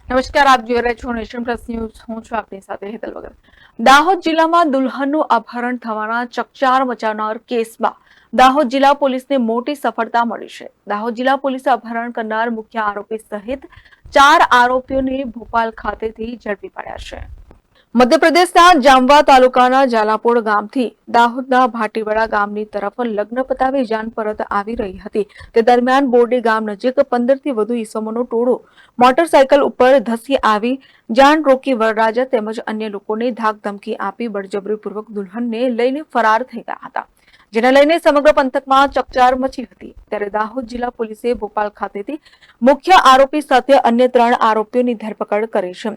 નમસ્કાર, આપ જોઈ રહ્યા છો નેશન પ્લસ ન્યૂઝ. હું છું આપની સાથે હેતલ વગર. દાહોદ જિલ્લામાં દુલ્હનનું અપહરણ થવાના ચકચાર મચાવનાર કેસમાં દાહોદ જિલ્લા પોલીસને મોટી સફળતા મળી છે. દાહોદ જિલ્લા પોલીસે અપહરણ કરનાર મુખ્ય આરોપી સહિત 4 આરોપીઓને ભોપાલ ખાતેથી ઝડપી પાડ્યા છે. મધ્યપ્રદેશના જામવા તાલુકાના જાલાપોડ ગામથી દાહોદના ભાટીવાડા ગામની તરફ લગ્ન પતાવી જાન પરત આવી રહી હતી. તે દરમિયાન બોરડી ગામ નજીક 15થી વધુ ઈસમોનો ટોળો મોટરસાયકલ ઉપર ધસી આવી જાન રોકી વરરાજા તેમજ અન્ય લોકોને ધાક ધમકી આપી બળજબરીપૂર્વક દુલ્હનને લઈને ફરાર થઈ ગયા હતા, જેને લઈને સમગ્ર પંથકમાં ચકચાર મચી હતી. ત્યારે દાહોદ જિલ્લા પોલીસે ભોપાલ ખાતેથી મુખ્ય આરોપી સાથે અન્ય 3 આરોપીઓની ધરપકડ કરી છે.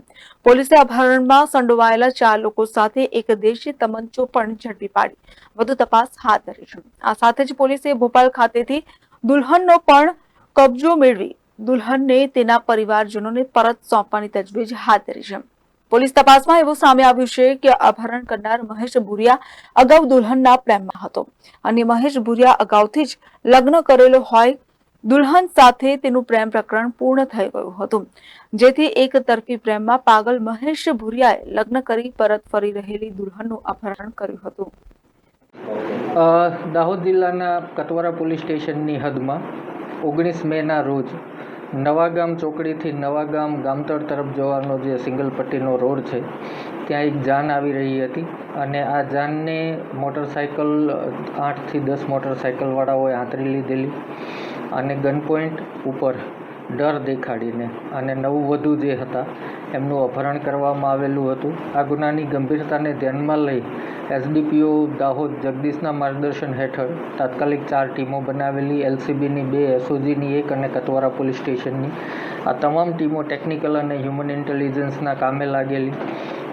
પોલીસે અપહરણમાં સંડોવાયેલા 4 લોકો સાથે એક દેશી તમંચો પણ ઝડપી પાડી વધુ તપાસ હાથ ધરી છે. આ સાથે જ પોલીસે ભોપાલ ખાતેથી દુલ્હનનો પણ કબજો મેળવી દુલ્હનને તેના પરિવારજનોને પરત સોંપવાની તજવીજ હાથ ધરી છે. પોલીસ તપાસમાં એવું સામે આવ્યું છે કે અપહરણ કરનાર મહેશ ભુરિયા અગાઉ દુલ્હનના પ્રેમમાં હતો અને મહેશ ભુરિયા અગાઉથી જ લગ્ન કરેલો હોય. દુલ્હન સાથે તેનું પ્રેમ પ્રકરણ પૂર્ણ થઈ ગયું હતું, જેથી એક તરફી પ્રેમમાં પાગલ મહેશ ભુરિયાએ લગ્ન કરી પરત ફરી રહેલી દુલ્હનનું અપહરણ કર્યું હતું. દાહોદ જિલ્લાના કતવારા પોલીસ સ્ટેશનની હદમાં 19 મેના રોજ નવાગામ ચોકડીથી નવાગામ ગામતળ તરફ જવાનો જે સિંગલ પટ્ટીનો રોડ છે ત્યાં એક જાન આવી રહી હતી અને આ જાનને મોટરસાયકલ 8થી 10 મોટરસાયકલવાળાઓએ આંતરી લીધેલી અને ગન પોઈન્ટ ઉપર ડર દેખાડીને અને નવવધુ જે હતા એમનું અપહરણ કરવામાં આવેલું હતું. આ ગુનાની ગંભીરતાને ધ્યાનમાં લઈ એસડીપીઓ દાહોદ જગદીશના માર્ગદર્શન હેઠળ તાત્કાલિક 4 ટીમો બનાવેલી, એલસીબીની 2, એસઓજીની 1 અને કતવારા પોલીસ સ્ટેશનની આ તમામ ટીમો ટેકનિકલ અને હ્યુમન ઇન્ટેલિજન્સના કામે લાગેલી.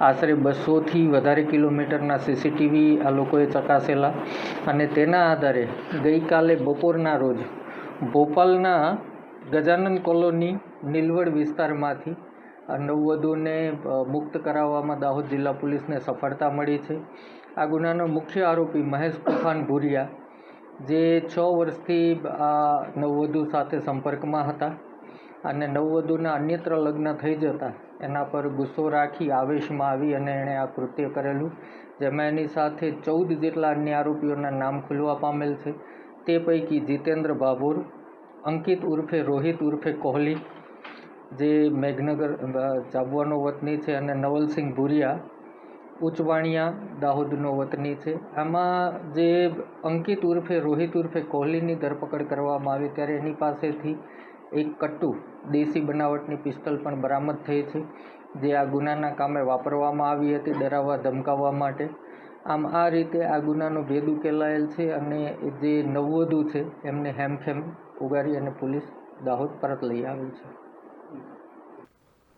આશરે 200થી વધારે કિલોમીટરના સીસીટીવી આ લોકોએ ચકાસેલા અને તેના આધારે ગઈકાલે બપોરના રોજ ભોપાલના ગજાનન કોલોની નીલવડ વિસ્તારમાંથી નવવધુને મુક્ત કરાવવામાં દાહોદ જિલ્લા પોલીસને સફળતા મળી છે. આ ગુનાનો મુખ્ય આરોપી મહેશ તોફાન ભુરિયા, જે 6 વર્ષથી આ નવવધુ સાથે સંપર્કમાં હતા અને નવવધુના અન્યત્ર લગ્ન થઈ જતા એના પર ગુસ્સો રાખી આવેશમાં આવી અને એણે આ કૃત્ય કરેલું, જેમાં એની સાથે 14 જેટલા અન્ય આરોપીઓના નામ ખુલવા પામેલ છે. તે પૈકી જીતેન્દ્ર ભાભોર, અંકિત ઉર્ફે રોહિત ઉર્ફે કોહલી, જે મેઘનગર જાબવાનો વતની છે, અને નવલસિંહ ભુરિયા ઉચવાણિયા દાહોદનો વતની છે. આમાં જે અંકિત ઉર્ફે રોહિત ઉર્ફે કોહલીની ધરપકડ કરવામાં આવી ત્યારે એની પાસેથી એક કટ્ટુ દેશી બનાવટની પિસ્તલ પણ બરામદ થઈ છે, જે આ ગુનાના કામે વાપરવામાં આવી હતી ડરાવવા ધમકાવવા માટે. આમ આ રીતે આ ગુનાનો ભેદ ઉકેલાયેલ છે અને જે નવવધુ છે એમને હેમખેમ ઉગારી અને પોલીસ દાહોદ પરત લઈ આવી છે.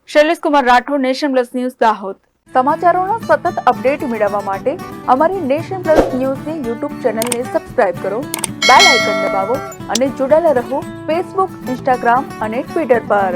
Shailesh Kumar Rathod, nation plus news, Dahod. સમાચારોના સતત અપડેટ મેળવવા માટે અમારી નેશન પ્લસ ન્યૂઝની યુટ્યુબ ચેનલને સબસ્ક્રાઇબ કરો, બેલ આઇકન દબાવો અને જોડાયેલા રહો ફેસબુક, ઇન્સ્ટાગ્રામ અને ટ્વિટર પર.